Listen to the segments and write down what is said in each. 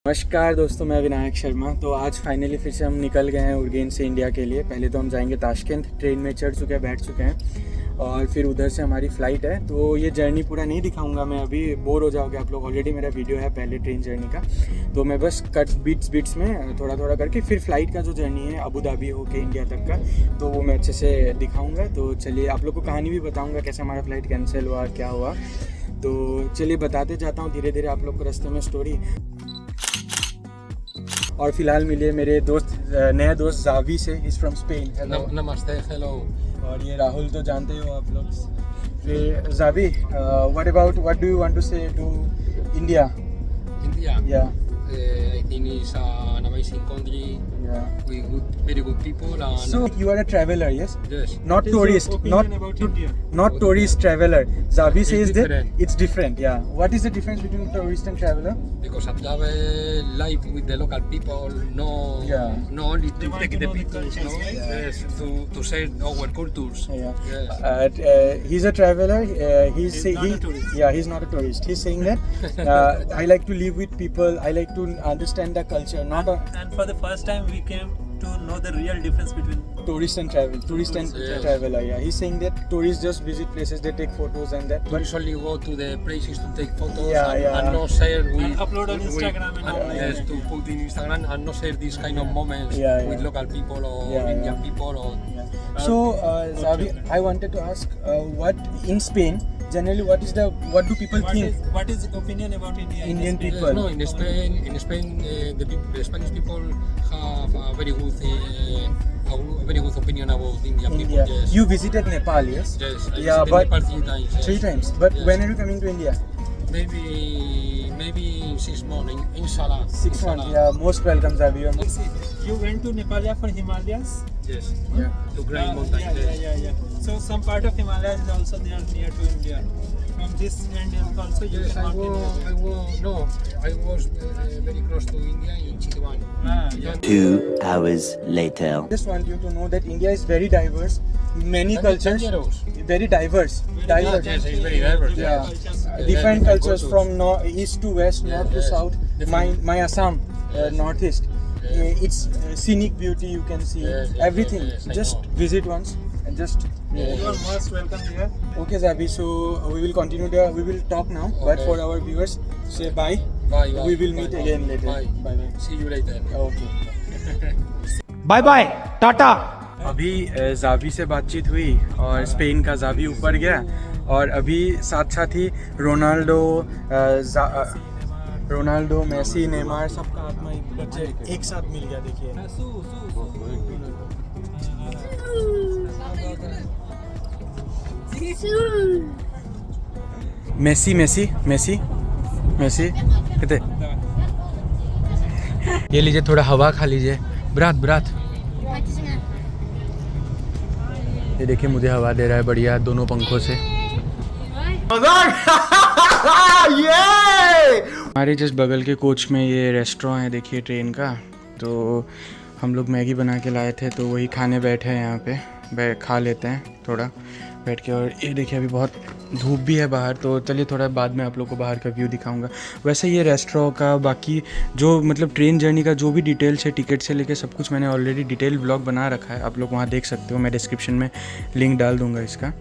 नमस्कार दोस्तों, मैं विनायक शर्मा। तो आज फाइनली फिर से हम निकल गए हैं उर्गेन से इंडिया के लिए। पहले तो हम जाएंगे ताशकंद, ट्रेन में चढ़ चुके हैं, बैठ चुके हैं और फिर उधर से हमारी फ़्लाइट है। तो ये जर्नी पूरा नहीं दिखाऊंगा मैं, अभी बोर हो जाओगे आप लोग। ऑलरेडी मेरा वीडियो है पहले ट्रेन जर्नी का, तो मैं बस कट बिट्स में थोड़ा थोड़ा करके फिर फ़्लाइट का जो जर्नी है अबू धाबी होके इंडिया तक का, तो वो मैं अच्छे से दिखाऊँगा। तो चलिए आप लोग को कहानी भी बताऊँगा कैसे हमारा फ़्लाइट कैंसिल हुआ, क्या हुआ। तो चलिए बताते जाता हूँ धीरे धीरे आप लोग को रास्ते में स्टोरी। और फिलहाल मिले मेरे दोस्त, नया दोस्त जावी से, इज़ फ्रॉम स्पेन। हेलो नमस्ते, हेलो। और ये राहुल तो जानते हो आप लोग। फिर Javi, what do you want to say to India? India. Yeah. I think it's an amazing country Yeah. with very good people and So you are a traveler, yes? yes. Not tourist, not tourist traveler. Zavi It's says that different. it's different. Yeah. What is the difference between tourist and traveler? Because I've live with the local people, Yeah. no only to take the pictures, no? Yes, to share our cultures. Yeah. Yes. He's a traveler. He's not a tourist. Yeah, he's not a tourist. He's saying that I like to live with people. I like to understand the culture, not a And for the first time, we came to know the real difference between tourist and travel. Tourist and Yes. traveler. Yeah, he's saying that tourists just visit places, they take photos and that. Tourists only go to the places to take photos Yeah, and, yeah. and not share with and upload on Instagram and all like yes, that. to put in Instagram and not share these kind of moments Yeah, with yeah. local people or Yeah, Indian yeah. people or Yeah. So, Zavi, I wanted to ask, what in Spain generally what do people think? What is the opinion about India? in Indian Spain? people. No, in Spain, the Spanish people have a very good opinion about Indian India. people. Yes. You visited Nepal, yes? Yes. I Yeah, visited but Nepal 3 times. Yes. 3 times. But Yes. when are you coming to India? Maybe 6 months. Inshallah. 6 months. Yeah, most welcome, Zavi. You're most- See, you went to Nepal for Himalayas? Yes. Yeah. To Grand Yeah, Mountain. yeah. So some part of Himalayas is also there near to India. From this end also you Yes, can I walk was very close to India in Chitwan. Yeah. 2 hours later. I just want you to know that India is very diverse. Many cultures. Dangerous. Very diverse. Diverse. Yes, it's very diverse. Yeah. Yeah, Different cultures cultures. from east to west, Yeah, north to yes. south. Different. My Assam, Yes. northeast. Yes. It's scenic beauty you can see. Yes, yes, Everything. yes, I Just know. visit once and just. You are most welcome here. Okay, Zabi. So we will continue. We will talk now. But Okay. for our viewers, say bye. Bye. We will meet Bye. again later. Bye. Bye. See you later. Okay. Bye bye tata. अभी Javi से बातचीत हुई और Spain का Xavi ऊपर गया और अभी साथ साथ ही रोनाल्डो, मेसी, नेमार सबका आत्मा एक साथ मिल गया। देखिए मेसी कितने। ये लीजिए, थोड़ा हवा खा लीजिए। ब्रात ये देखिए मुझे हवा दे रहा है बढ़िया दोनों पंखों से। हमारे जस्ट बगल के कोच में ये रेस्टोरेंट है, देखिए ट्रेन का। तो हम लोग मैगी बना के लाए थे, तो वही खाने बैठे हैं यहाँ पे। खा लेते हैं थोड़ा बैठ के। और ये देखिए अभी बहुत धूप भी है बाहर, तो चलिए थोड़ा बाद में आप लोग को बाहर का व्यू दिखाऊंगा। वैसे ये रेस्टोरेंट का बाकी जो मतलब ट्रेन जर्नी का जो भी डिटेल्स है, टिकट से लेके सब कुछ मैंने ऑलरेडी डिटेल व्लॉग बना रखा है, आप लोग वहाँ देख सकते हो। मैं डिस्क्रिप्शन में लिंक डाल दूँगा इसका।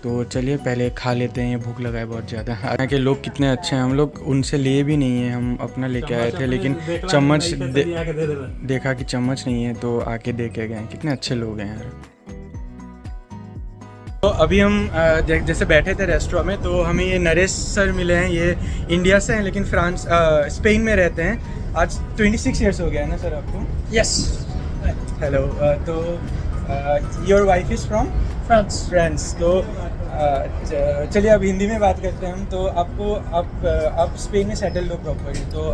तो चलिए पहले खा लेते हैं, ये भूख लगा है बहुत ज़्यादा। यहाँ के लोग कितने अच्छे हैं, हम लोग उनसे लिए भी नहीं है, हम अपना लेके आए थे, लेकिन चम्मच देखा कि चम्मच नहीं है तो आके दे के गए। कितने अच्छे लोग हैं यार। तो अभी हम जैसे बैठे थे रेस्टोरेंट में, तो हमें ये नरेश सर मिले हैं। ये इंडिया से हैं लेकिन स्पेन में रहते हैं। आज 26 ईयर्स हो गया है ना सर आपको? यस। हेलो। तो your wife is from France. तो चलिए अब हिंदी में बात करते हैं हम। तो आप स्पेन में सेटल हो प्रॉपर्ली, तो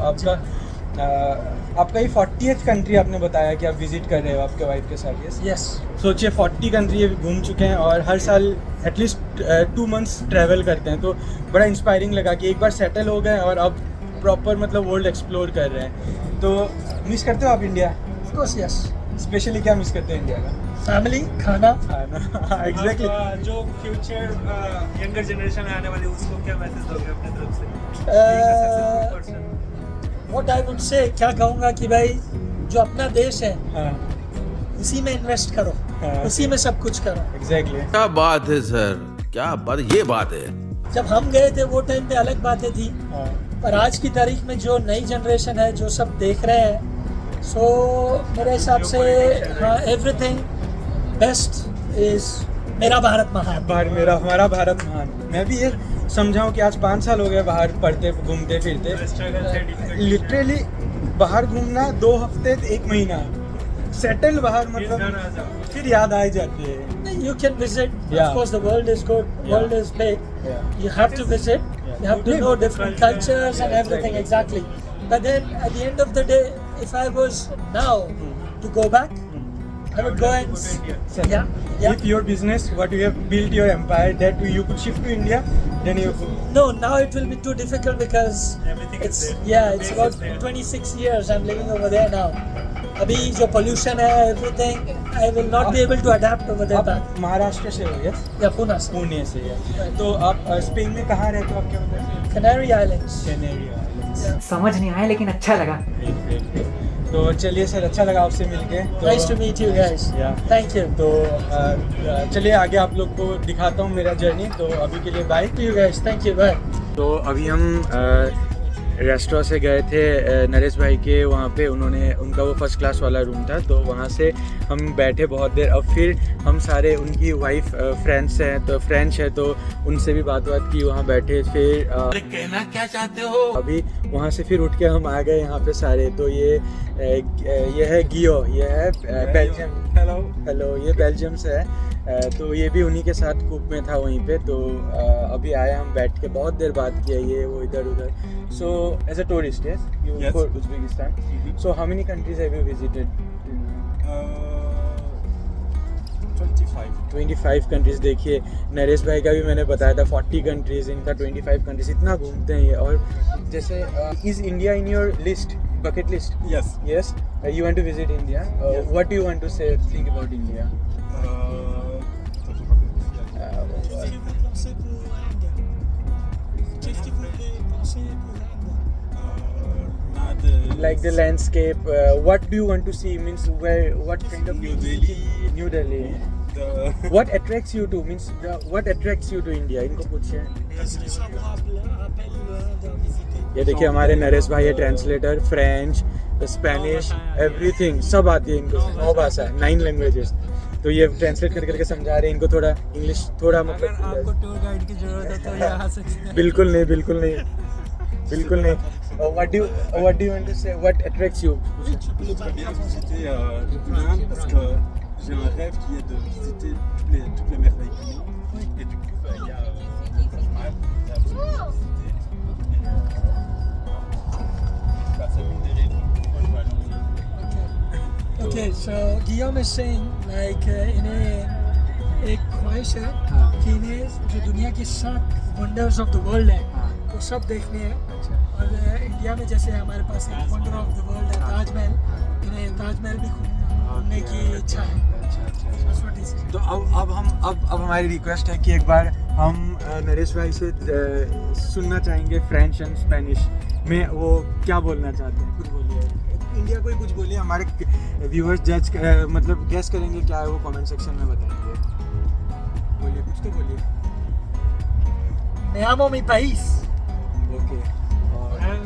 आपका ये 40th कंट्री आपने बताया कि आप विजिट कर रहे हो आपके वाइफ के साथ। यस। सोचिए 40 कंट्री घूम चुके हैं और हर साल एटलीस्ट 2 मंथ्स ट्रैवल करते हैं। तो बड़ा इंस्पायरिंग लगा कि एक बार सेटल हो गए और अब प्रॉपर मतलब वर्ल्ड एक्सप्लोर कर रहे हैं। तो मिस करते हो आप India? Of course yes. Specially क्या मिस करते हैं इंडिया का? फैमिली, खाना। एग्जैक्टली। जो फ्यूचर यंगर जनरेशन आने वाली उसको क्या मैसेज दोगे अपने तरफ से? what I would say, क्या कहूँगा कि भाई जो अपना देश है हाँ उसी में इन्वेस्ट करो, हाँ। उसी में सब कुछ करो। एग्जैक्टली क्या बात है सर, क्या बात, ये बात है। जब हम गए थे वो टाइम पे अलग बातें थी, हाँ पर आज की तारीख में जो नई जनरेशन है जो सब देख रहे हैं, सो मेरे हिसाब से एवरीथिंग बेस्ट इज मेरा भारत महान। हमारा भारत महान। मैं भी ये समझाऊं कि आज 5 साल हो गए बाहर पढ़ते घूमते फिरते, लिटरली बाहर घूमना 2 हफ्ते 1 महीना सेटल बाहर, मतलब फिर याद आ ही जाती है। You can visit. Yeah. Of course, the world is good. World is big. Yeah. You have to visit. You have to know different cultures and everything exactly. But then, at the end of the day, if I was now to go back, I would go and yeah. If your business, what you have built your empire, that you could shift to India, then you No, now it will be too difficult because it's about 26 years I'm living over there now. अभी जो pollution है, everything, I will not be able to adapt over there back. आप महाराष्ट्र से हो? Yes, या पुणे से, पुणे से है। तो आप स्पेन में कहाँ रहते हो? आप क्या बताएं? Canary Islands. Canary islands. समझ नहीं आया लेकिन अच्छा लगा। तो चलिए सर, अच्छा लगा आपसे मिलके। Nice to meet you guys. Yeah. Thank you. तो चलिए आगे आप लोग को दिखाता हूँ मेरा जर्नी। तो अभी के लिए bye. You guys, thank you. Bye. तो अभी हम रेस्टोरेंट से गए थे नरेश भाई के वहाँ पे, उनका वो फर्स्ट क्लास वाला रूम था, तो वहाँ से हम बैठे बहुत देर। अब फिर हम सारे, उनकी वाइफ फ्रेंच है तो उनसे भी बात की, वहाँ बैठे। फिर कहना क्या चाहते हो? अभी वहाँ से फिर उठ के हम आ गए यहाँ पे सारे। तो ये है गियो, ये है बेल्जियम। हेलो, ये बेल्जियम से है। तो ये भी उन्हीं के साथ कूप में था वहीं पे। तो अभी आए, हम बैठ के बहुत देर बात किया, ये वो इधर उधर। So as a tourist, yes, for Uzbekistan. So how many countries have you visited? 25 countries. देखिए नरेश भाई का भी मैंने बताया था 40 कंट्रीज, इनका 25 कंट्रीज। इतना घूमते हैं ये। और जैसे is India in your list, bucket list? Yes, you want to visit India. What do you want to say, think about India? Like the landscape, what do you want to see? Means where, what kind of New Delhi. What attracts you to, means what attracts you to India? इनको पूछिए। ये देखिए हमारे नरेश भाई है translator, French, Spanish, everything सब आती है इनको, 9 भाषा, 9 लैंग्वेजेस। तो ये ट्रांसलेट करके समझा रहे हैं इनको, थोड़ा इंग्लिश, थोड़ा मतलब। आपको टूर गाइड की जरूरत है तो ये आ सकते हैं। बिल्कुल नहीं। What do you want to say? What attracts you? J'aimerais bien visiter l'Inde parce que j'ai un rêve qui est de visiter toutes les merveilles du monde. Et du coup, il y a le Taj Mahal, il y a absolument visiter. Et c'est une des raisons pourquoi je veux aller en Inde. Okay, so Guillaume is saying like इन्हें एक ख्वाहिश है कि इन्हें जो दुनिया के 7 wonders of the world है वो सब देखने हैं। और इंडिया में जैसे हमारे पास एक वंडर ऑफ द वर्ल्ड है ताजमहल, इन्हें ताजमहल भी घूमने की इच्छा है। That's what he said. तो अब हमारी रिक्वेस्ट है कि एक बार हम नरेश भाई से सुनना चाहेंगे फ्रेंच एंड स्पेनिश में वो क्या बोलना चाहते हैं। कुछ बोलिए, इंडिया को ही कुछ बोलिए, हमारे व्यूअर्स जज मतलब गेस करेंगे क्या है वो, कमेंट सेक्शन में बताएंगे। बोलिए, कुछ तो बोलिए। Me amo mi país. Okay. And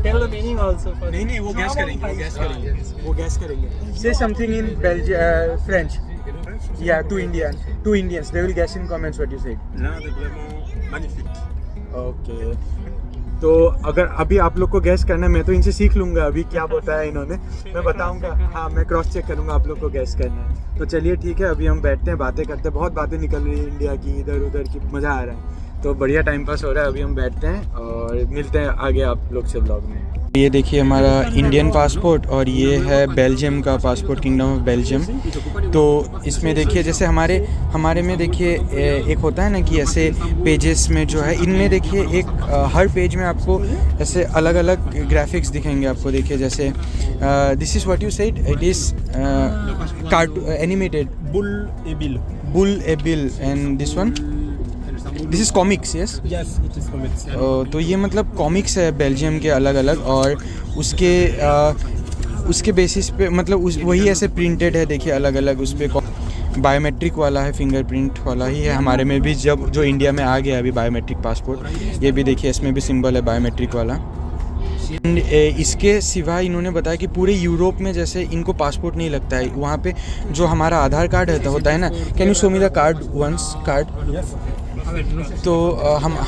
tell the meaning also for नहीं वो गैस करेंगे। Say something in Belgian French. Yeah, two Indians. They will guess in comments what you said. L'Inde est vraiment magnifique. Okay. तो अगर अभी आप लोग को gas करना है, मैं तो इनसे सीख लूँगा अभी क्या बताया इन्होंने, मैं बताऊँगा। हाँ, मैं क्रॉस चेक करूँगा, आप लोग को गैस करना है। तो चलिए ठीक है, अभी हम बैठते हैं, बातें करते हैं। बहुत बातें निकल रही है इंडिया की, इधर उधर की, मज़ा आ रहा है। तो बढ़िया टाइम पास हो रहा है। अभी हम बैठते हैं और मिलते हैं आगे आप लोग से ब्लॉग में। ये देखिए हमारा इंडियन पासपोर्ट और ये है बेल्जियम का पासपोर्ट, किंगडम ऑफ बेल्जियम। तो इसमें देखिए जैसे हमारे में देखिए एक होता है ना कि ऐसे पेजेस में जो है, इनमें देखिए एक हर पेज में आपको ऐसे अलग अलग ग्राफिक्स दिखेंगे आपको। देखिए जैसे this is what you said, it is cartoon animated Bull et Bill. Bull A bill and this one this is comics, yes? Yes, it is comics. तो ये मतलब कॉमिक्स है बेल्जियम के अलग अलग, और उसके बेसिस पे मतलब वही ऐसे प्रिंटेड है, देखिए अलग अलग। उस पर बायोमेट्रिक वाला है, फिंगरप्रिंट वाला ही है हमारे में भी, जब जो इंडिया में आ गया अभी बायोमेट्रिक पासपोर्ट। ये भी देखिए इसमें भी सिंबल है बायोमेट्रिक वाला। इसके सिवा इन्होंने बताया कि पूरे यूरोप में जैसे इनको पासपोर्ट नहीं लगता है, वहाँ पे जो हमारा आधार कार्ड रहता होता है ना, can you show me the card once card? तो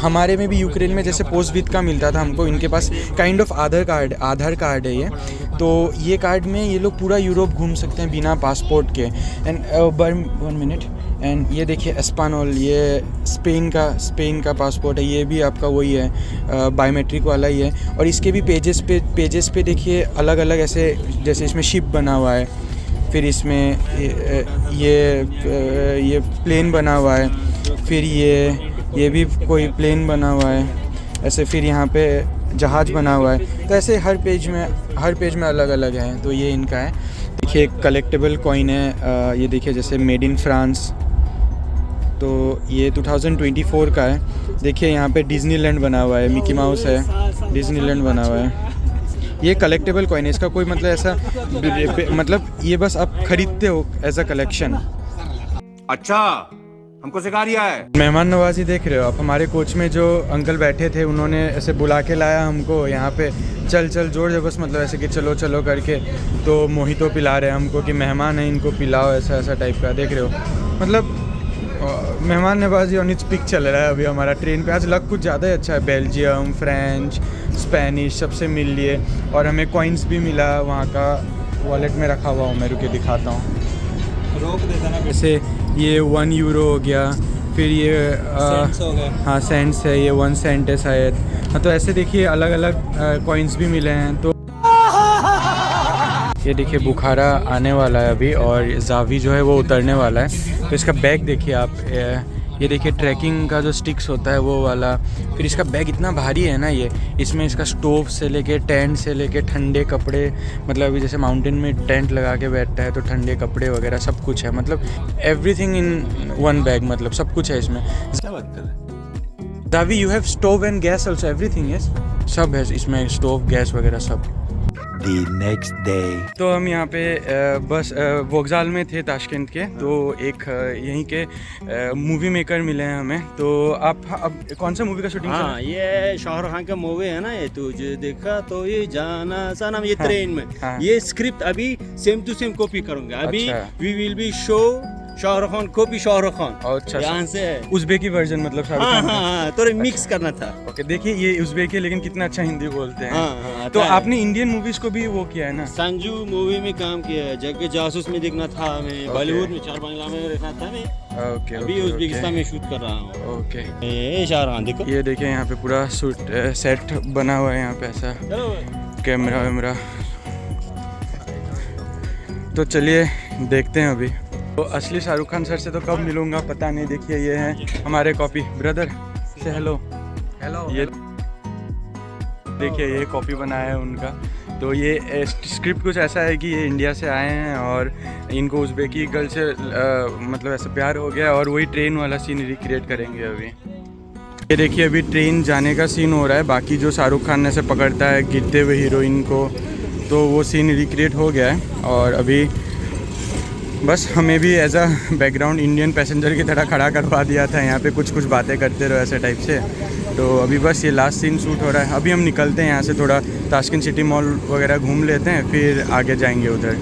हमारे में भी यूक्रेन में जैसे पोस्ट विद का मिलता था हमको, इनके पास काइंड ऑफ आधार कार्ड है ये। तो ये कार्ड में ये लोग पूरा यूरोप घूम सकते हैं बिना पासपोर्ट के। एंड 1 मिनट, एंड ये देखिए एस्पानोल, ये स्पेन का पासपोर्ट है, ये भी आपका वही है बायोमेट्रिक वाला ही है। और इसके भी पेजेस पे देखिए अलग अलग ऐसे, जैसे इसमें शिप बना हुआ है, फिर इसमें ये प्लेन बना हुआ है, फिर ये भी कोई प्लेन बना हुआ है ऐसे, फिर यहाँ पे जहाज़ बना हुआ है। तो ऐसे हर पेज में अलग अलग है। तो ये इनका है। देखिए कलेक्टेबल कॉइन है, ये देखिए जैसे मेड इन फ्रांस, तो ये 2024 का है। देखिए यहाँ पे डिज्नीलैंड बना हुआ है, मिकी माउस है, डिज्नीलैंड बना हुआ है। ये कलेक्टेबल कॉइन है, इसका कोई मतलब ऐसा मतलब ये बस आप खरीदते हो एज अ कलेक्शन। अच्छा, हमको सिखा रिया है। मेहमान नवाजी देख रहे हो आप। हमारे कोच में जो अंकल बैठे थे, उन्होंने ऐसे बुला के लाया हमको यहाँ पे, चल जोर जबरदस्त, मतलब ऐसे कि चलो करके। तो मोहितो पिला रहे हैं हमको कि मेहमान है, इनको पिलाओ, ऐसा टाइप का। देख रहे हो मतलब मेहमान नवाजी ऑन इट्स पिक चल रहा है अभी हमारा ट्रेन पे। आज लग कुछ ज़्यादा ही अच्छा है, बेल्जियम, फ्रेंच, स्पेनिश सबसे मिल लिए। और हमें कॉइन्स भी मिला वहाँ का, वॉलेट में रखा हुआ हूँ मैं, रुके दिखाता हूँ। रोक देता ना, जैसे ये 1 यूरो हो गया, फिर ये सेंट्स हो गए। हाँ सेंट्स है, ये 1 सेंट है शायद। हाँ, तो ऐसे देखिए अलग अलग कॉइन्स भी मिले हैं। तो ये देखिए बुखारा आने वाला है अभी, और जावी जो है वो उतरने वाला है। तो इसका बैग देखिए आप, ये देखिए ट्रैकिंग का जो स्टिक्स होता है वो वाला। फिर इसका बैग इतना भारी है ना ये, इसमें इसका स्टोव से लेके टेंट से लेके ठंडे कपड़े, मतलब अभी जैसे माउंटेन में टेंट लगा के बैठता है तो ठंडे कपड़े वगैरह सब कुछ है, मतलब एवरीथिंग इन 1 बैग, मतलब सब कुछ है इसमें। क्या बात कर रहे हैं? Javi you have stove and gas also, everything yes, सब है इसमें, स्टोव गैस वगैरह सब। The next day. तो हम यहाँ पे बस वोगजाल में थे ताशकंद के। तो एक यहीं के मूवी मेकर मिले हैं हमें। तो आप अब कौन सा मूवी का शूटिंग? हाँ, ये शाहरुख खान का मूवी है ना, ये तुझे देखा तो ये जाना सनम, ये ट्रेन में। हाँ। ये स्क्रिप्ट अभी सेम टू सेम कॉपी करूंगा। अभी अच्छा। We will be show Shahrukh Khan copy Shahrukh Khan. अच्छा, यहाँ से है। उज़्बेकी वर्जन, मतलब शाहरुख हाँ खान का। हाँ, थोड़ा मिक्स करना था। ओके, देखिए ये उज़्बेकी है लेकिन कितना अच्छा हिंदी बोलते हैं। हाँ, तो आता है। आपने इंडियन मूवीज को भी वो किया है ना? संजू मूवी में काम किया है, जग जासूस में देखना था हमें, बॉलीवुड में चार बांग्ला में देखना था हमें। ओके, अभी उज़्बेकिस्तान में शूट कर रहा हूँ। ओके, ये शाहरुख खान देखो। ये देखिए यहाँ पे पूरा शूट सेट बना हुआ है यहाँ पे, ऐसा चलो कैमरा वैमरा। तो चलिए देखते हैं अभी। तो असली शाहरुख खान सर से तो कब मिलूंगा पता नहीं। देखिए ये हैं हमारे कॉपी ब्रदर, से हेलो। ये देखिए ये कॉपी बनाया है उनका। तो ये स्क्रिप्ट कुछ ऐसा है कि ये इंडिया से आए हैं और इनको उज़्बेकी गर्ल से मतलब ऐसा प्यार हो गया, और वही ट्रेन वाला सीन रिक्रिएट करेंगे अभी। ये देखिए अभी ट्रेन जाने का सीन हो रहा है। बाकी जो शाहरुख खान ऐसे पकड़ता है गिरते हुए हीरोइन को, तो वो सीन रिक्रिएट हो गया है। और अभी बस हमें भी as a background Indian passenger की तरह खड़ा करवा दिया था यहाँ पे, कुछ बातें करते रहो ऐसे टाइप से। तो अभी बस ये लास्ट सीन शूट हो रहा है। अभी हम निकलते हैं यहाँ से, थोड़ा ताशकंद सिटी मॉल वगैरह घूम लेते हैं, फिर आगे जाएंगे उधर।